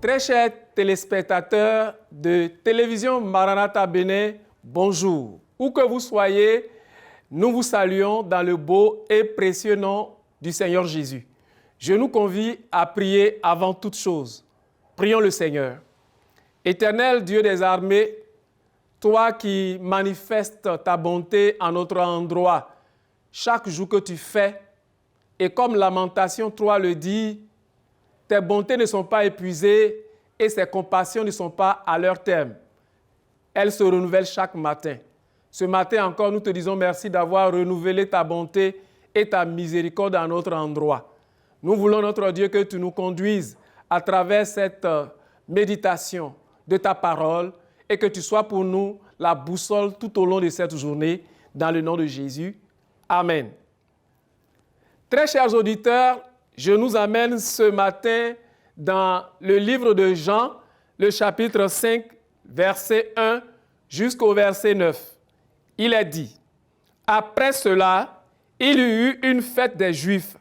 Très chers téléspectateurs de Télévision Maranatha Bénin, bonjour. Où que vous soyez, nous vous saluons dans le beau et précieux nom du Seigneur Jésus. Je nous convie à prier avant toute chose. Prions le Seigneur. Éternel Dieu des armées, toi qui manifestes ta bonté en notre endroit chaque jour que tu fais, et comme Lamentation 3 le dit, tes bontés ne sont pas épuisées et ses compassions ne sont pas à leur terme. Elles se renouvellent chaque matin. Ce matin encore, nous te disons merci d'avoir renouvelé ta bonté et ta miséricorde à notre endroit. Nous voulons, notre Dieu, que tu nous conduises à travers cette méditation de ta parole et que tu sois pour nous la boussole tout au long de cette journée, dans le nom de Jésus. Amen. Très chers auditeurs, je nous amène ce matin dans le livre de Jean, le chapitre 5, verset 1 jusqu'au verset 9. Il est dit, « Après cela, il y eut une fête des Juifs,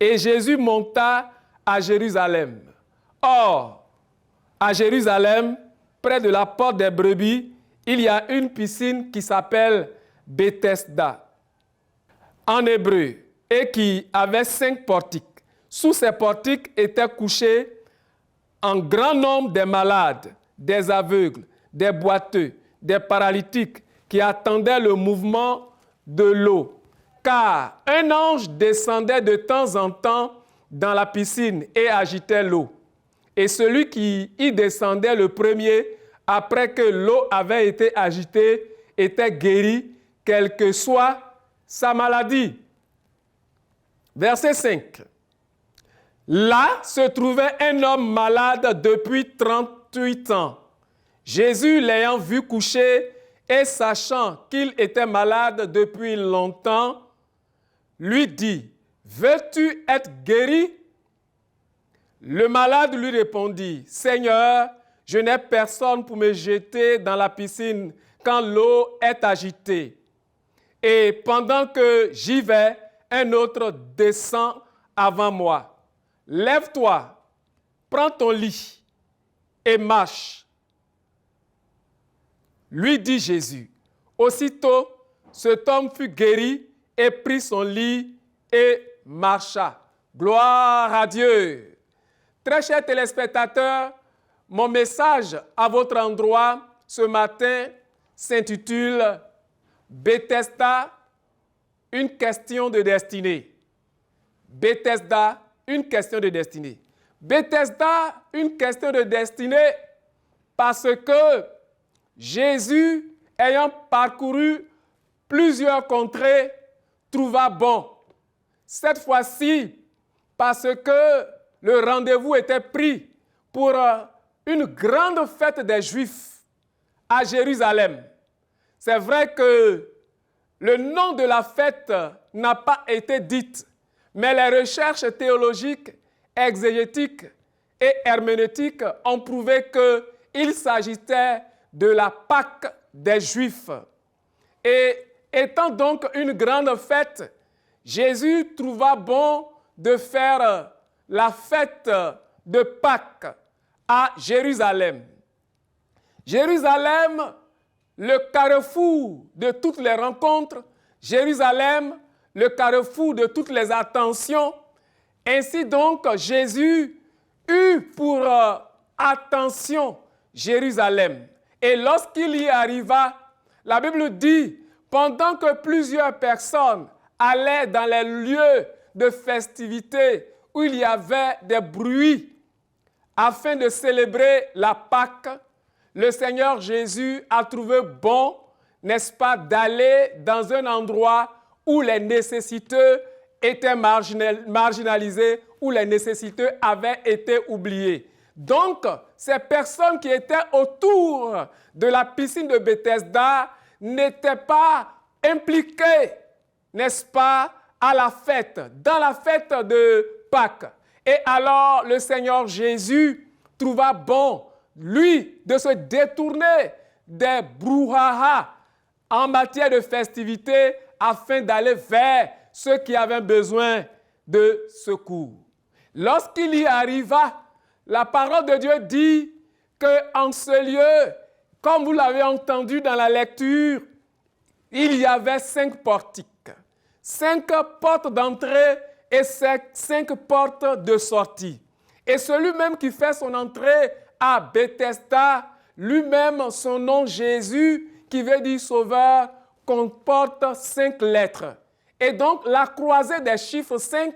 et Jésus monta à Jérusalem. Or, à Jérusalem, près de la porte des brebis, il y a une piscine qui s'appelle Bethesda, en hébreu, et qui avait 5 portiques. Sous ces portiques étaient couchés un grand nombre des malades, des aveugles, des boiteux, des paralytiques qui attendaient le mouvement de l'eau. Car un ange descendait de temps en temps dans la piscine et agitait l'eau. Et celui qui y descendait le premier, après que l'eau avait été agitée, était guéri, quelle que soit sa maladie. Verset 5. Là se trouvait un homme malade depuis 38 ans. Jésus, l'ayant vu coucher et sachant qu'il était malade depuis longtemps, lui dit, « Veux-tu être guéri ?» Le malade lui répondit, « Seigneur, je n'ai personne pour me jeter dans la piscine quand l'eau est agitée. Et pendant que j'y vais, un autre descend avant moi. Lève-toi, prends ton lit et marche. » Lui dit Jésus. Aussitôt, cet homme fut guéri et prit son lit et marcha. Gloire à Dieu. Très chers téléspectateurs, mon message à votre endroit ce matin s'intitule « Bethesda, une question de destinée ». Bethesda, une question de destinée. Bethesda, une question de destinée parce que Jésus, ayant parcouru plusieurs contrées, trouva bon. Cette fois-ci, parce que le rendez-vous était pris pour une grande fête des Juifs à Jérusalem. C'est vrai que le nom de la fête n'a pas été dit, mais les recherches théologiques, exégétiques et herméneutiques ont prouvé qu'il s'agissait de la Pâque des Juifs. Et étant donc une grande fête, Jésus trouva bon de faire la fête de Pâques à Jérusalem. Jérusalem, le carrefour de toutes les rencontres, Jérusalem, le carrefour de toutes les attentions. Ainsi donc, Jésus eut pour attention Jérusalem. Et lorsqu'il y arriva, la Bible dit, pendant que plusieurs personnes allaient dans les lieux de festivité où il y avait des bruits afin de célébrer la Pâque, le Seigneur Jésus a trouvé bon, n'est-ce pas, d'aller dans un endroit où les nécessiteux étaient marginalisées, où les nécessiteux avaient été oubliées. Donc, ces personnes qui étaient autour de la piscine de Bethesda n'étaient pas impliquées, n'est-ce pas, à la fête, dans la fête de Pâques. Et alors, le Seigneur Jésus trouva bon, lui, de se détourner des brouhaha en matière de festivité afin d'aller vers ceux qui avaient besoin de secours. Lorsqu'il y arriva, la parole de Dieu dit qu'en ce lieu, comme vous l'avez entendu dans la lecture, il y avait 5 portiques, 5 portes d'entrée et 5 portes de sortie. Et celui même qui fait son entrée à Bethesda, lui-même, son nom Jésus, qui veut dire sauveur, comporte 5 lettres. Et donc, la croisée des chiffres 5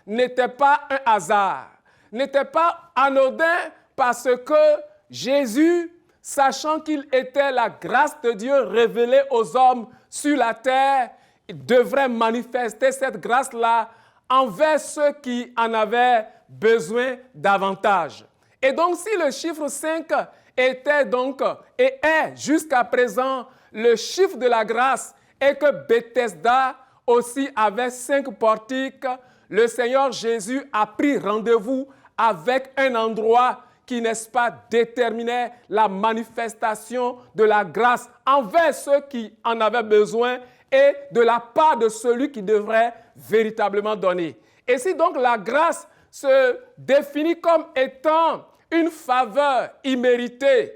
n'était pas un hasard, n'était pas anodin parce que Jésus, sachant qu'il était la grâce de Dieu révélée aux hommes sur la terre, devrait manifester cette grâce-là envers ceux qui en avaient besoin davantage. Et donc, si le chiffre 5 était donc et est jusqu'à présent le chiffre de la grâce et que Bethesda aussi avait 5 portiques, le Seigneur Jésus a pris rendez-vous avec un endroit qui, n'est-ce pas, déterminait la manifestation de la grâce envers ceux qui en avaient besoin et de la part de celui qui devrait véritablement donner. Et si donc la grâce se définit comme étant une faveur imméritée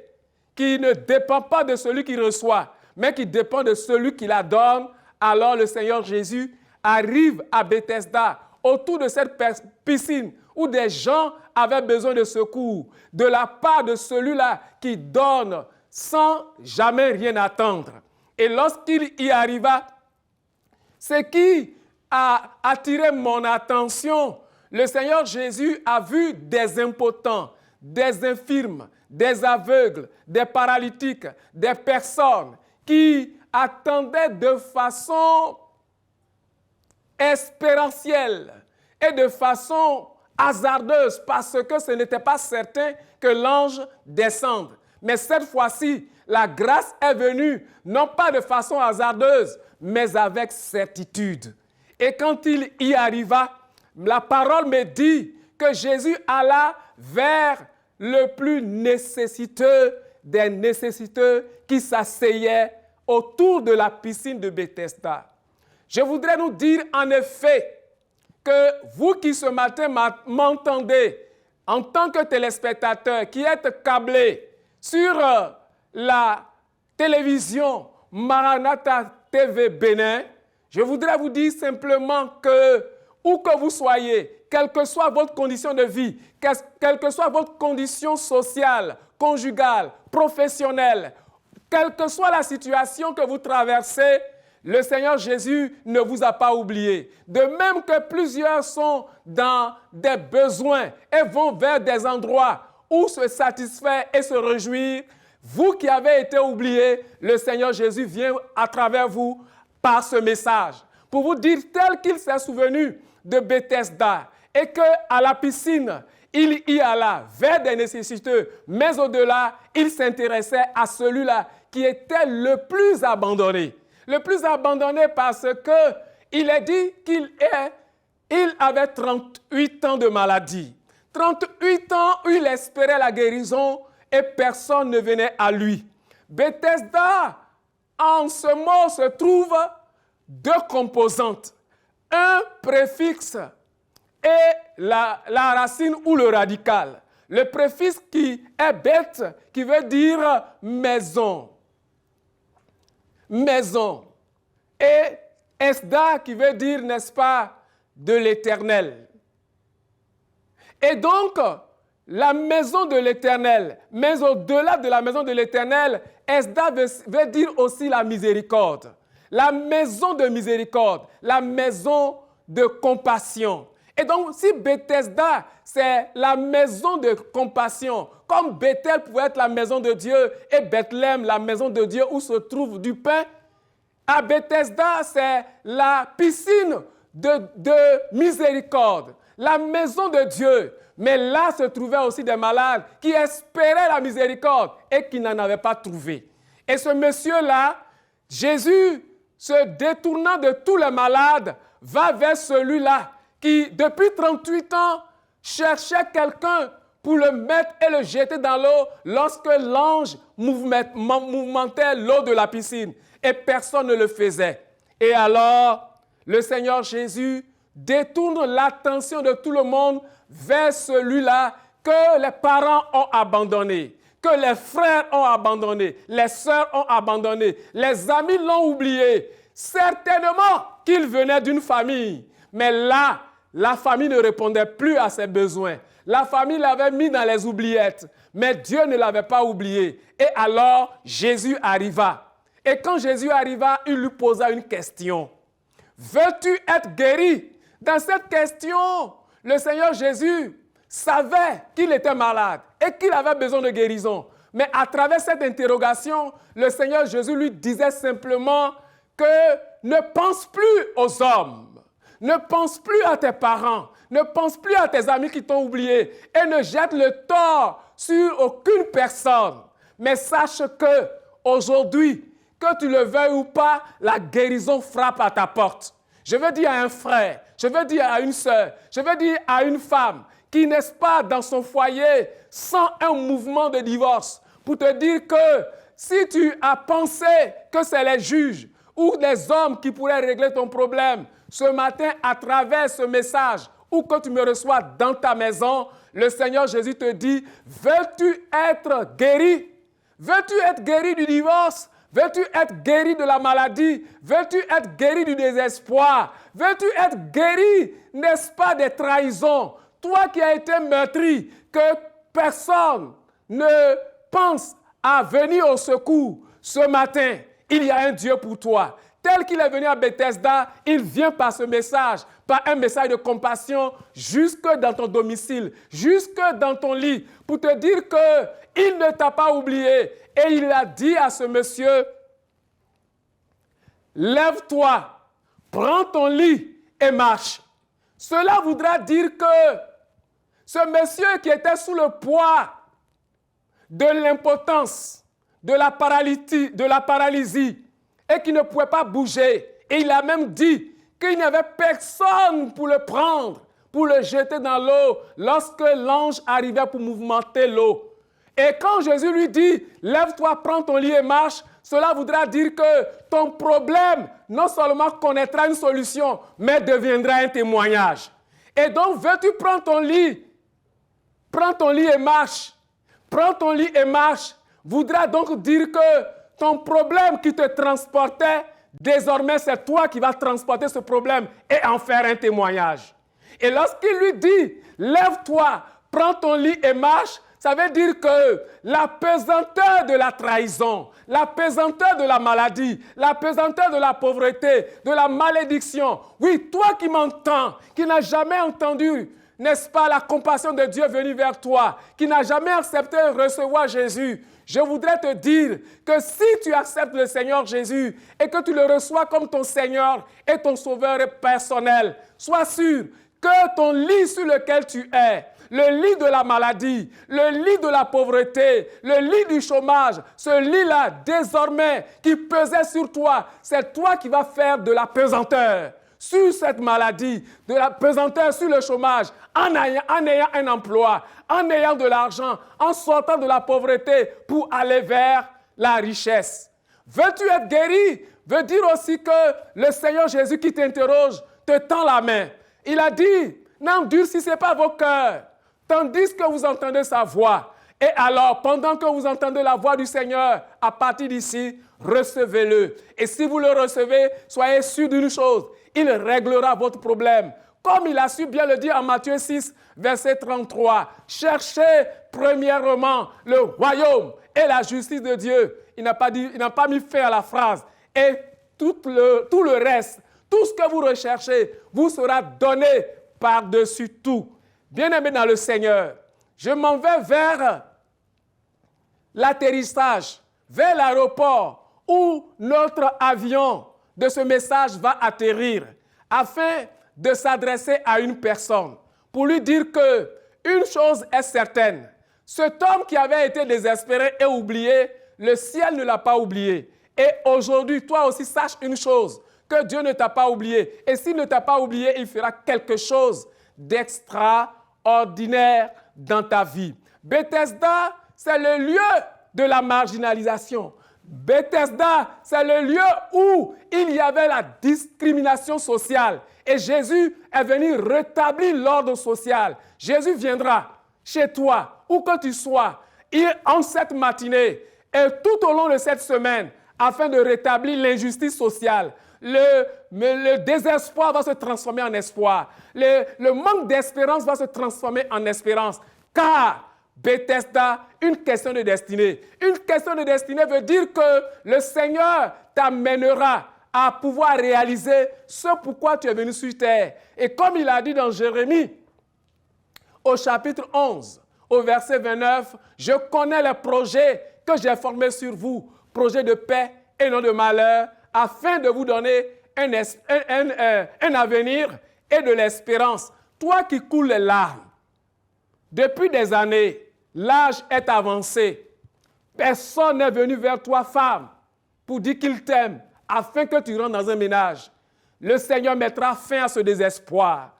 qui ne dépend pas de celui qui reçoit, mais qui dépend de celui qui la donne, alors le Seigneur Jésus arrive à Bethesda, autour de cette piscine où des gens avaient besoin de secours, de la part de celui-là qui donne sans jamais rien attendre. Et lorsqu'il y arriva, ce qui a attiré mon attention, le Seigneur Jésus a vu des impotents, des infirmes, des aveugles, des paralytiques, des personnes qui attendaient de façon espérentielle et de façon hasardeuse parce que ce n'était pas certain que l'ange descende. Mais cette fois-ci, la grâce est venue, non pas de façon hasardeuse, mais avec certitude. Et quand il y arriva, la parole me dit que Jésus alla vers le plus nécessiteux des nécessiteux qui s'asseyait autour de la piscine de Bethesda. Je voudrais nous dire en effet que vous qui ce matin m'entendez en tant que téléspectateur qui êtes câblés sur la télévision Maranatha TV Bénin, je voudrais vous dire simplement que, où que vous soyez, quelle que soit votre condition de vie, quelle que soit votre condition sociale, conjugale, professionnelle, quelle que soit la situation que vous traversez, le Seigneur Jésus ne vous a pas oublié. De même que plusieurs sont dans des besoins et vont vers des endroits où se satisfaire et se réjouir, vous qui avez été oubliés, le Seigneur Jésus vient à travers vous par ce message pour vous dire tel qu'il s'est souvenu de Bethesda et qu'à la piscine, il y alla vers des nécessiteux, mais au-delà, il s'intéressait à celui-là qui était le plus abandonné. Le plus abandonné parce qu'il est dit qu'il avait 38 ans de maladie. 38 ans où il espérait la guérison et personne ne venait à lui. Bethesda, en ce mot se trouvent 2 composantes. Un préfixe et la racine ou le radical. Le préfixe qui est bête, qui veut dire maison. Maison. Et Esda qui veut dire, n'est-ce pas, de l'Éternel. Et donc, la maison de l'Éternel, mais au-delà de la maison de l'Éternel, Esda veut dire aussi la miséricorde. La maison de miséricorde, la maison de compassion. Et donc, si Bethesda, c'est la maison de compassion, comme Bethel pouvait être la maison de Dieu et Bethléem, la maison de Dieu où se trouve du pain, à Bethesda, c'est la piscine de miséricorde, la maison de Dieu. Mais là se trouvaient aussi des malades qui espéraient la miséricorde et qui n'en avaient pas trouvé. Et ce monsieur-là, Jésus, se détournant de tous les malades, va vers celui-là qui, depuis 38 ans, cherchait quelqu'un pour le mettre et le jeter dans l'eau lorsque l'ange mouvementait l'eau de la piscine. Et personne ne le faisait. Et alors, le Seigneur Jésus détourne l'attention de tout le monde vers celui-là que les parents ont abandonné, que les frères ont abandonné, les sœurs ont abandonné, les amis l'ont oublié. Certainement qu'il venait d'une famille, mais là, la famille ne répondait plus à ses besoins. La famille l'avait mis dans les oubliettes, mais Dieu ne l'avait pas oublié. Et alors, Jésus arriva. Et quand Jésus arriva, il lui posa une question. Veux-tu être guéri? Dans cette question, le Seigneur Jésus savait qu'il était malade et qu'il avait besoin de guérison. Mais à travers cette interrogation, le Seigneur Jésus lui disait simplement que ne pense plus aux hommes. Ne pense plus à tes parents, ne pense plus à tes amis qui t'ont oublié et ne jette le tort sur aucune personne. Mais sache que aujourd'hui, que tu le veuilles ou pas, la guérison frappe à ta porte. Je veux dire à un frère, je veux dire à une sœur, je veux dire à une femme qui n'est pas dans son foyer sans un mouvement de divorce pour te dire que si tu as pensé que c'est les juges ou les hommes qui pourraient régler ton problème, ce matin, à travers ce message, ou que tu me reçois dans ta maison, le Seigneur Jésus te dit, veux-tu être guéri? Veux-tu être guéri du divorce? Veux-tu être guéri de la maladie? Veux-tu être guéri du désespoir? Veux-tu être guéri, n'est-ce pas, des trahisons? Toi qui as été meurtri, que personne ne pense à venir au secours, ce matin, il y a un Dieu pour toi. Tel qu'il est venu à Bethesda, il vient par ce message, par un message de compassion, jusque dans ton domicile, jusque dans ton lit, pour te dire qu'il ne t'a pas oublié. Et il a dit à ce monsieur, lève-toi, prends ton lit et marche. Cela voudra dire que ce monsieur qui était sous le poids de l'impotence, de la paralysie, et qui ne pouvait pas bouger. Et il a même dit qu'il n'y avait personne pour le prendre, pour le jeter dans l'eau, lorsque l'ange arrivait pour mouvementer l'eau. Et quand Jésus lui dit, lève-toi, prends ton lit et marche, cela voudra dire que ton problème non seulement connaîtra une solution, mais deviendra un témoignage. Et donc, veux-tu prendre ton lit? Prends ton lit et marche. Prends ton lit et marche voudra donc dire que ton problème qui te transportait, désormais c'est toi qui vas transporter ce problème et en faire un témoignage. Et lorsqu'il lui dit, lève-toi, prends ton lit et marche, ça veut dire que la pesanteur de la trahison, la pesanteur de la maladie, la pesanteur de la pauvreté, de la malédiction, oui, toi qui m'entends, qui n'as jamais entendu, n'est-ce pas, la compassion de Dieu venue vers toi, qui n'a jamais accepté de recevoir Jésus, je voudrais te dire que si tu acceptes le Seigneur Jésus et que tu le reçois comme ton Seigneur et ton Sauveur personnel, sois sûr que ton lit sur lequel tu es, le lit de la maladie, le lit de la pauvreté, le lit du chômage, ce lit-là désormais qui pesait sur toi, c'est toi qui vas faire de la pesanteur sur cette maladie, de la pesanteur sur le chômage, en ayant un emploi, en ayant de l'argent, en sortant de la pauvreté pour aller vers la richesse. Veux-tu être guéri? Veut dire aussi que le Seigneur Jésus qui t'interroge te tend la main. Il a dit, n'endurcissez pas vos cœurs, tandis que vous entendez sa voix. Et alors, pendant que vous entendez la voix du Seigneur, à partir d'ici, recevez-le. Et si vous le recevez, soyez sûr d'une chose, il réglera votre problème. Comme il a su bien le dire en Matthieu 6, verset 33. Cherchez premièrement le royaume et la justice de Dieu. Il n'a pas mis fin à la phrase. Et tout le reste, tout ce que vous recherchez, vous sera donné par-dessus tout. Bien-aimés dans le Seigneur, je m'en vais vers l'atterrissage, vers l'aéroport où notre avion de ce message va atterrir afin de s'adresser à une personne pour lui dire qu'une chose est certaine. Cet homme qui avait été désespéré et oublié, le ciel ne l'a pas oublié. Et aujourd'hui, toi aussi, sache une chose, que Dieu ne t'a pas oublié. Et s'il ne t'a pas oublié, il fera quelque chose d'extraordinaire dans ta vie. Bethesda, c'est le lieu de la marginalisation. Bethesda, c'est le lieu où il y avait la discrimination sociale. Et Jésus est venu rétablir l'ordre social. Jésus viendra. chez toi, où que tu sois, en cette matinée et tout au long de cette semaine, afin de rétablir l'injustice sociale. Le désespoir va se transformer en espoir. Le manque d'espérance va se transformer en espérance. Car Bethesda, une question de destinée. Une question de destinée veut dire que le Seigneur t'amènera à pouvoir réaliser ce pourquoi tu es venu sur terre. Et comme il a dit dans Jérémie, au chapitre 11, au verset 29, « Je connais les projets que j'ai formés sur vous, projets de paix et non de malheur, afin de vous donner un avenir et de l'espérance. » Toi qui coules les larmes, depuis des années, l'âge est avancé. Personne n'est venu vers toi, femme, pour dire qu'il t'aime, afin que tu rentres dans un ménage. Le Seigneur mettra fin à ce désespoir.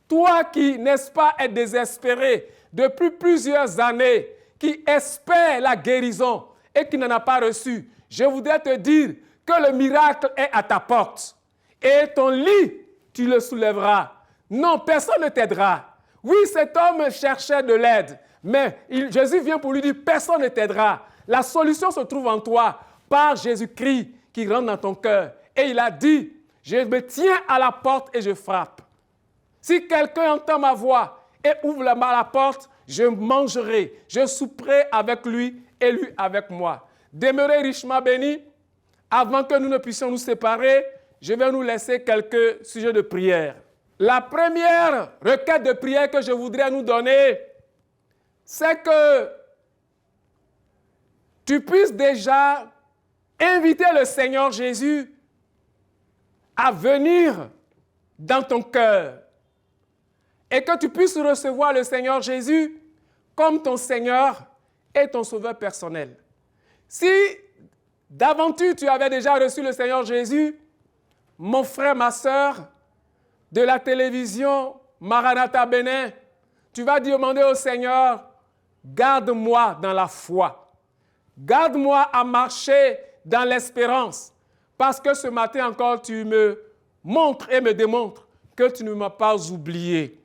Toi qui, n'est-ce pas, es désespéré depuis plusieurs années, qui espère la guérison et qui n'en a pas reçu, je voudrais te dire que le miracle est à ta porte. Et ton lit, tu le soulèveras. Non, personne ne t'aidera. Oui, cet homme cherchait de l'aide, mais Jésus vient pour lui dire, personne ne t'aidera. La solution se trouve en toi, par Jésus-Christ qui rentre dans ton cœur. Et il a dit, je me tiens à la porte et je frappe. Si quelqu'un entend ma voix et ouvre la porte, je mangerai, je souperai avec lui et lui avec moi. Demeurez richement bénis. Avant que nous ne puissions nous séparer, je vais nous laisser quelques sujets de prière. La première requête de prière que je voudrais nous donner, c'est que tu puisses déjà inviter le Seigneur Jésus à venir dans ton cœur et que tu puisses recevoir le Seigneur Jésus comme ton Seigneur et ton Sauveur personnel. Si d'aventure tu avais déjà reçu le Seigneur Jésus, mon frère, ma sœur, de la télévision Maranatha Bénin, tu vas demander au Seigneur, garde-moi dans la foi, garde-moi à marcher dans l'espérance, parce que ce matin encore tu me montres et me démontres que tu ne m'as pas oublié.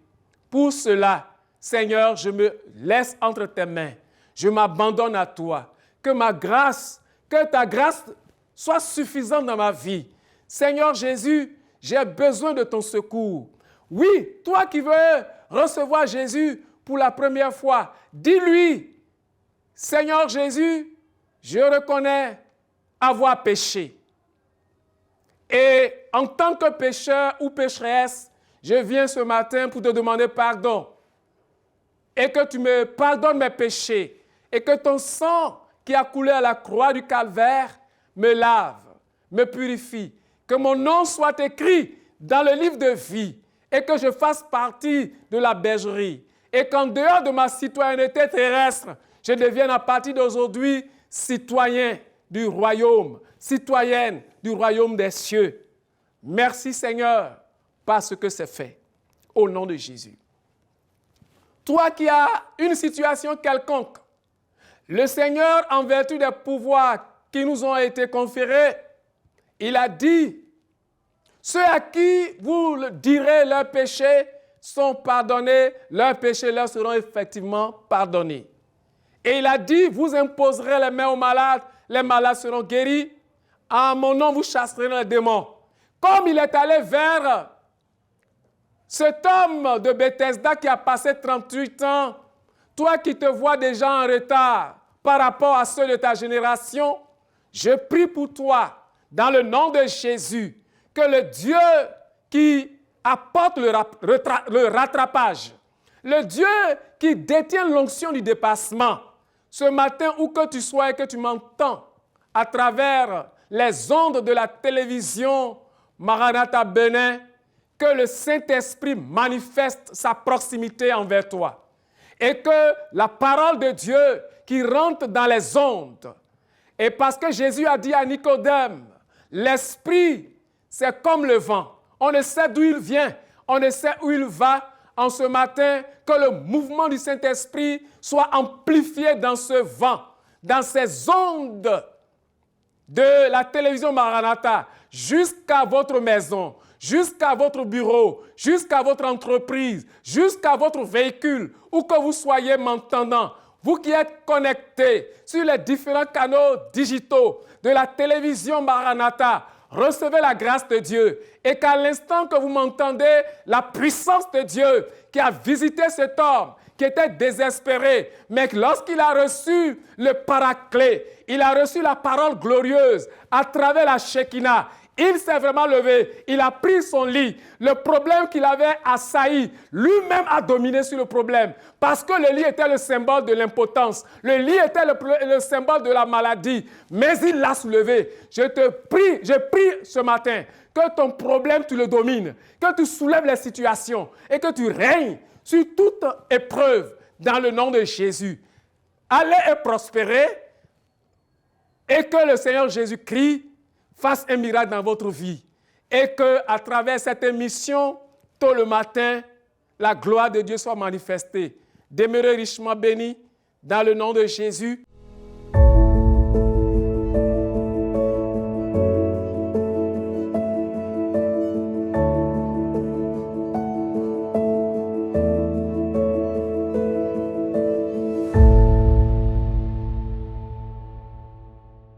Pour cela, Seigneur, je me laisse entre tes mains, je m'abandonne à toi, que ta grâce soit suffisante dans ma vie. Seigneur Jésus, j'ai besoin de ton secours. Oui, toi qui veux recevoir Jésus pour la première fois, dis-lui, Seigneur Jésus, je reconnais avoir péché. Et en tant que pécheur ou pécheresse, je viens ce matin pour te demander pardon. Et que tu me pardonnes mes péchés. Et que ton sang qui a coulé à la croix du calvaire me lave, me purifie. Que mon nom soit écrit dans le livre de vie et que je fasse partie de la bergerie. Et qu'en dehors de ma citoyenneté terrestre, je devienne à partir d'aujourd'hui citoyen du royaume, citoyenne du royaume des cieux. Merci Seigneur, parce que c'est fait. Au nom de Jésus. Toi qui as une situation quelconque, le Seigneur, en vertu des pouvoirs qui nous ont été conférés, il a dit, ceux à qui vous direz leurs péchés sont pardonnés, leurs péchés leur seront effectivement pardonnés. Et il a dit, vous imposerez les mains aux malades seront guéris, en mon nom vous chasserez les démons. Comme il est allé vers cet homme de Bethesda qui a passé 38 ans, toi qui te vois déjà en retard par rapport à ceux de ta génération, je prie pour toi, dans le nom de Jésus, que le Dieu qui apporte le rattrapage, le Dieu qui détient l'onction du dépassement, ce matin où que tu sois et que tu m'entends à travers les ondes de la télévision Maranatha Bénin, que le Saint-Esprit manifeste sa proximité envers toi et que la parole de Dieu qui rentre dans les ondes, et parce que Jésus a dit à Nicodème, l'Esprit, c'est comme le vent. On ne sait d'où il vient, on ne sait où il va. En ce matin, que le mouvement du Saint-Esprit soit amplifié dans ce vent, dans ces ondes de la télévision Maranatha, jusqu'à votre maison, jusqu'à votre bureau, jusqu'à votre entreprise, jusqu'à votre véhicule, où que vous soyez m'entendant, vous qui êtes connectés sur les différents canaux digitaux de la télévision Maranatha, recevez la grâce de Dieu et qu'à l'instant que vous m'entendez, la puissance de Dieu qui a visité cet homme, qui était désespéré, mais lorsqu'il a reçu le paraclet, il a reçu la parole glorieuse à travers la Shekinah, il s'est vraiment levé, il a pris son lit. Le problème qu'il avait assailli, lui-même a dominé sur le problème. Parce que le lit était le symbole de l'impotence. Le lit était le symbole de la maladie. Mais il l'a soulevé. Je prie ce matin que ton problème, tu le domines. Que tu soulèves les situations et que tu règnes sur toute épreuve dans le nom de Jésus. Allez et prospérez et que le Seigneur Jésus-Christ fasse un miracle dans votre vie et qu'à travers cette émission, tôt le matin, la gloire de Dieu soit manifestée. Demeurez richement bénis dans le nom de Jésus.